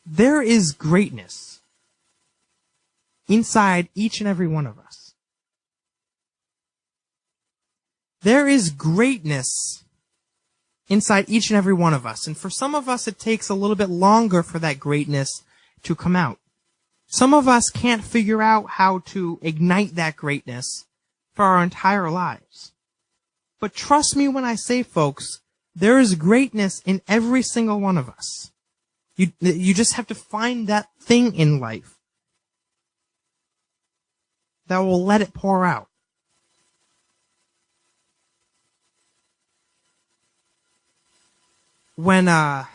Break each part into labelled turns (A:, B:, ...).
A: there is greatness inside each and every one of us. There is greatness inside each and every one of us. And for some of us, it takes a little bit longer for that greatness to come out. Some of us can't figure out how to ignite that greatness for our entire lives. But trust me when I say, folks, there is greatness in every single one of us. You just have to find that thing in life that will let it pour out. When I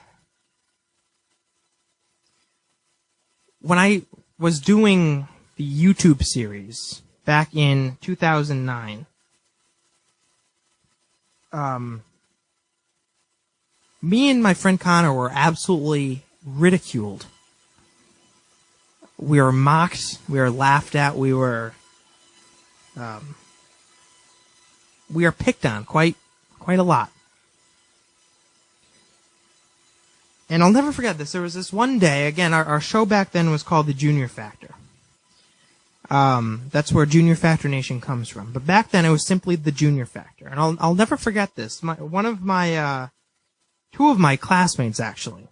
A: was doing the YouTube series back in 2009, me and my friend Connor were absolutely ridiculed. We were mocked. We were laughed at. We were picked on quite a lot. And I'll never forget this. There was this one day, again, our show back then was called the Junior Factor. That's where Junior Factor Nation comes from. But back then it was simply the Junior Factor. And I'll never forget this. Two of my classmates actually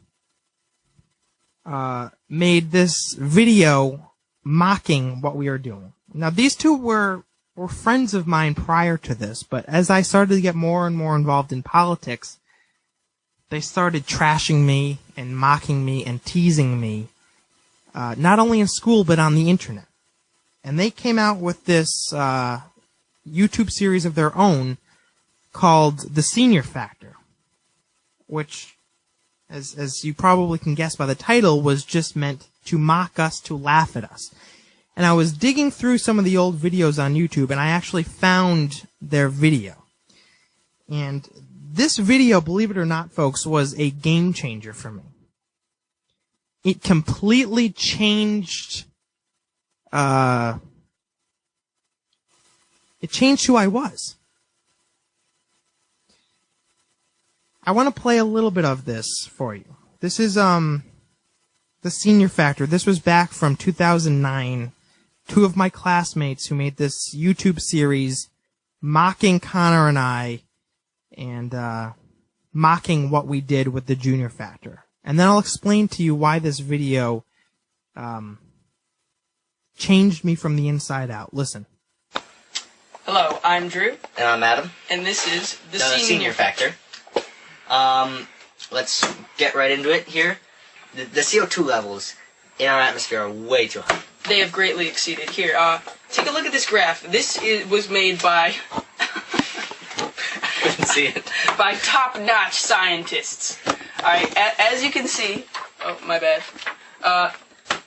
A: made this video mocking what we were doing. Now these two were friends of mine prior to this, but as I started to get more and more involved in politics, they started trashing me and mocking me and teasing me, not only in school but on the internet. And they came out with this YouTube series of their own called The Senior Factor, which, as you probably can guess by the title, was just meant to mock us, to laugh at us. And I was digging through some of the old videos on YouTube, and I actually found their video. And this video, believe it or not, folks, was a game changer for me. It completely changed, it changed who I was. I want to play a little bit of this for you. This is, The Senior Factor. This was back from 2009. Two of my classmates who made this YouTube series mocking Connor and I, and mocking what we did with the Junior Factor. And then I'll explain to you why this video changed me from the inside out. Listen.
B: Hello, I'm Drew.
C: And I'm Adam.
B: And this is the
C: Senior Factor. Let's get right into it here. The CO2 levels in our atmosphere are way too high.
B: They have greatly exceeded. Here, take a look at this graph. This was made by...
C: Couldn't see it.
B: By top-notch scientists. Alright, as you can see... Oh, my bad.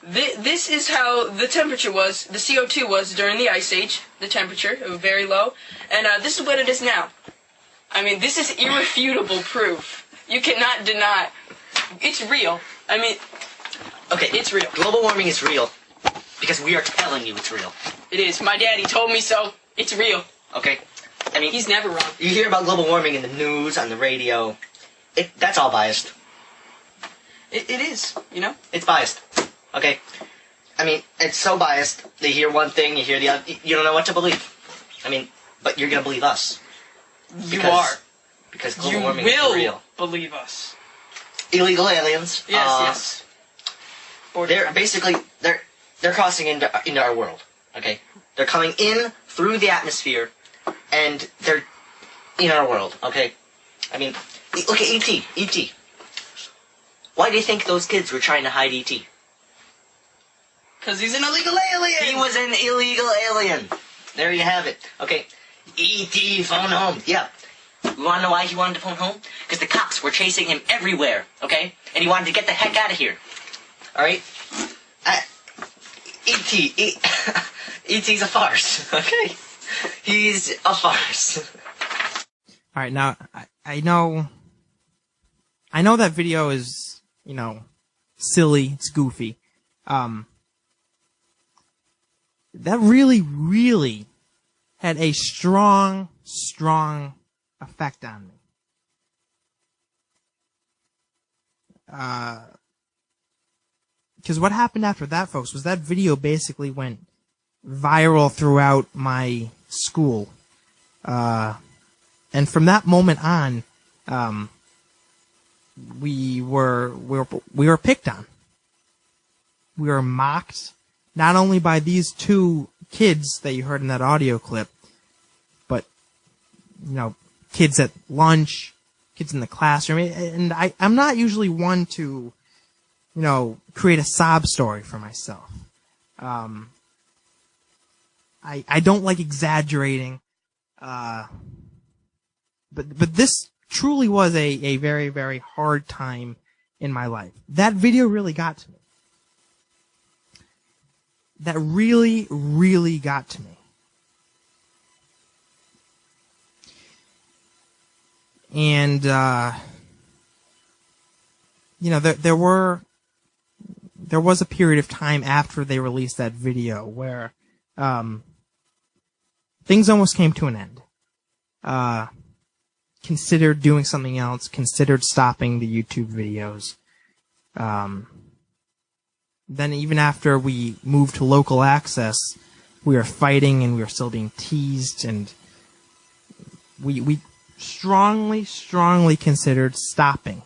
B: This is how the temperature was, the CO2 was during the Ice Age. The temperature, it was very low. And this is what it is now. I mean, this is irrefutable proof. You cannot deny. It's real. I mean...
C: Okay,
B: it's real.
C: Global warming is real. Because we are telling you it's real.
B: It is. My daddy told me so. It's real.
C: Okay? I mean...
B: He's never wrong.
C: You hear about global warming in the news, on the radio. That's all biased.
B: It is, you know?
C: It's biased. Okay? I mean, it's so biased. They hear one thing, you hear the other. You don't know what to believe. I mean, but you're gonna believe us.
B: You are.
C: Because global warming is real.
B: You will believe us.
C: Illegal aliens.
B: Yes, yes.
C: They're crossing into our world. Okay? They're coming in through the atmosphere, and they're in our world. Okay? I mean, look at E.T. E.T. Why do you think those kids were trying to hide E.T.?
B: Because he's an illegal alien!
C: He was an illegal alien! There you have it. Okay. E.T. phone home. Yeah. You wanna know why he wanted to phone home? Because the cops were chasing him everywhere, okay? And he wanted to get the heck out of here. Alright? E.T.'s a farce, okay? He's a farce.
A: Alright, now, I know that video is, you know, silly, it's goofy. That really, really had a strong effect on me. Because what happened after that, folks, was that video basically went viral throughout my school. And from that moment on, we were picked on. We were mocked, not only by these two kids that you heard in that audio clip, but, you know, kids at lunch, kids in the classroom. And I'm not usually one to, you know, create a sob story for myself. I don't like exaggerating, but this truly was a very, very hard time in my life. That video really got to me. That really, really got to me. And, you know, there was a period of time after they released that video where, things almost came to an end. Considered doing something else, considered stopping the YouTube videos. Then even after we moved to local access, we were fighting and we were still being teased, and we strongly considered stopping.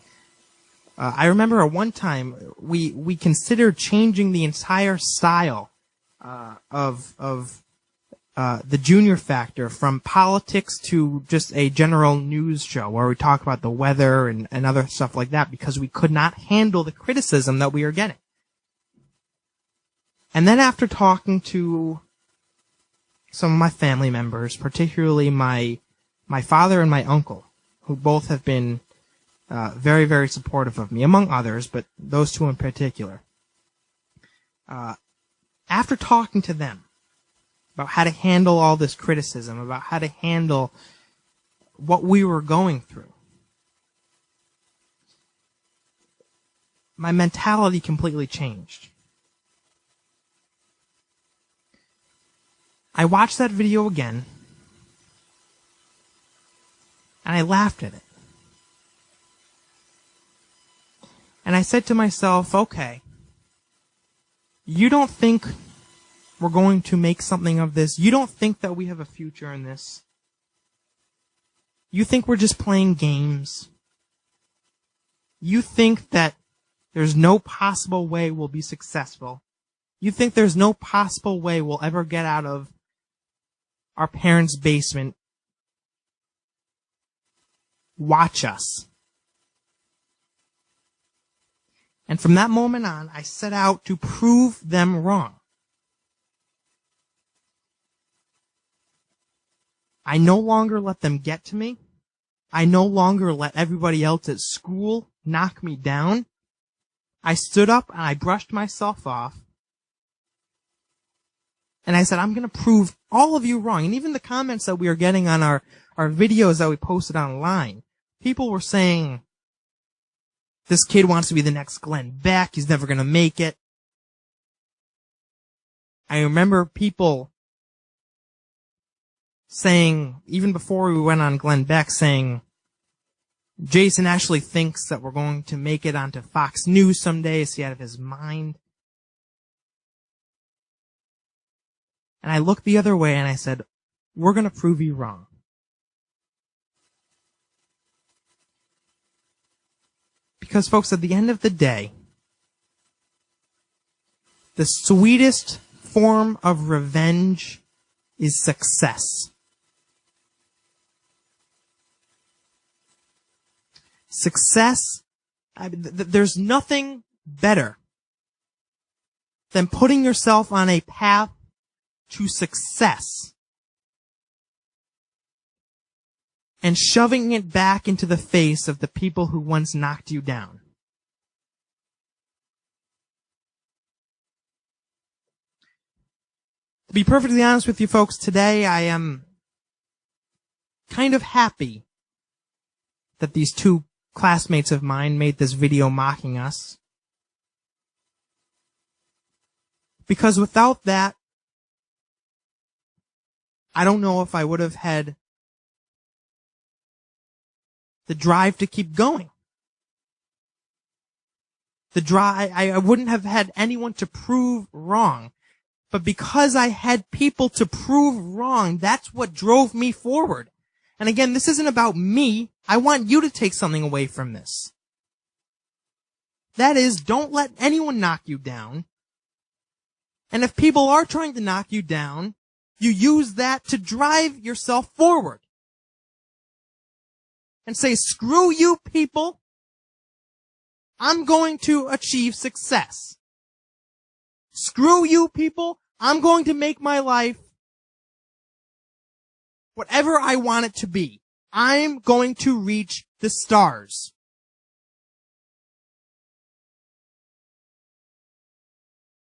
A: I remember at one time we considered changing the entire style of the Junior Factor from politics to just a general news show where we talk about the weather and other stuff like that, because we could not handle the criticism that we were getting. And then after talking to some of my family members, particularly my father and my uncle, who both have been very, very supportive of me, among others, but those two in particular. After talking to them about how to handle all this criticism, about how to handle what we were going through, my mentality completely changed. I watched that video again, and I laughed at it. And I said to myself, okay, you don't think we're going to make something of this? You don't think that we have a future in this? You think we're just playing games? You think that there's no possible way we'll be successful? You think there's no possible way we'll ever get out of our parents' basement? Watch us. And from that moment on, I set out to prove them wrong. I no longer let them get to me. I no longer let everybody else at school knock me down. I stood up and I brushed myself off. And I said, I'm going to prove all of you wrong. And even the comments that we were getting on our videos that we posted online, people were saying, this kid wants to be the next Glenn Beck. He's never going to make it. I remember people saying, even before we went on Glenn Beck, saying, Jason actually thinks that we're going to make it onto Fox News someday. Is he out of his mind? And I looked the other way and I said, we're going to prove you wrong. Because, folks, at the end of the day, the sweetest form of revenge is success. Success, there's nothing better than putting yourself on a path to success and shoving it back into the face of the people who once knocked you down. To be perfectly honest with you folks, today I am kind of happy that these two classmates of mine made this video mocking us. Because without that, I don't know if I would have had the drive to keep going. I wouldn't have had anyone to prove wrong. But because I had people to prove wrong, that's what drove me forward. And again, this isn't about me. I want you to take something away from this. That is, don't let anyone knock you down. And if people are trying to knock you down, you use that to drive yourself forward. And say, screw you people. I'm going to achieve success. Screw you people. I'm going to make my life whatever I want it to be. I'm going to reach the stars.